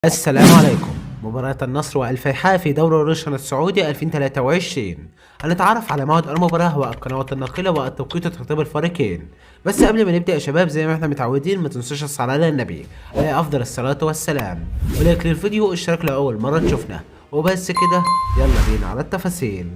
السلام عليكم. مباراة النصر والفيحاء في دوري الروشن السعودي 2023. هنتعرف على موعد المباراة والقنوات الناقلة والتوقيت وترتيب الفريقين. بس قبل ما نبدأ يا شباب زي ما احنا متعودين ما تنسوش الصلاة على النبي عليه أفضل الصلاة والسلام، ولايك للفيديو واشتراك لأول مرة تشوفنا. وبس كده يلا بينا على التفاصيل.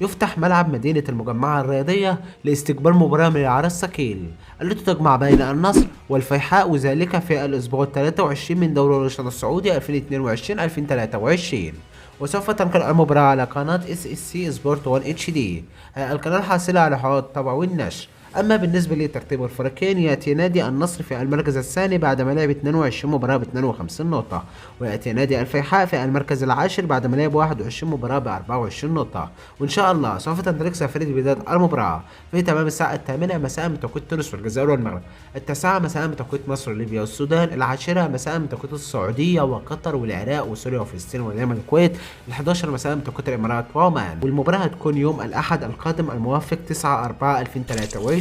يفتح ملعب مدينة المجمعة الرياضية لاستقبال مباراة من العار الثقيل التي تجمع بين النصر والفيحاء، وذلك في الأسبوع 23 من دوري الروشن السعودي 2022-2023. وسوف تنقل المباراة على قناة SSC سبورت 1 HD، القناة الحاصلة على حقوق الطبع والنشر. أما بالنسبة لترتيب الفريقين، يأتي نادي النصر في المركز الثاني بعدما لعب 22 مباراة ب 52 نقطة، ويأتي نادي الفيحاء في المركز العاشر بعدما لعب 21 مباراة ب 24 نقطة. وإن شاء الله سوف تندلق سفرية بداية المباراة في تمام الساعة 8 مساء بتوقيت تونس والجزائر والمغرب، 9 مساء بتوقيت مصر وليبيا والسودان، 10 مساء بتوقيت السعودية وقطر والعراق وسوريا وفلسطين واليمن والكويت، 11 مساء بتوقيت الإمارات وعمان. والمباراة هتكون يوم الأحد القادم الموافق 9/4/2023.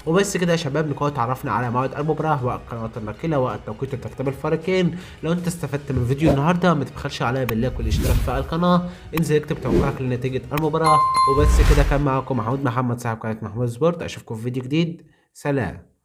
وبس كده يا شباب نكون اتعرفنا على موعد المباراة والقنوات الناقلة والتوقيت وترتيب الفريقين. لو انت استفدت من فيديو النهارده ما تبخلش عليا باللايك والاشتراك في القناة، انزل اكتب توقعك لنتيجة المباراة. وبس كده كان معاكم محمود محمد صاحب قناة محمود سبورت، اشوفكم في فيديو جديد. سلام.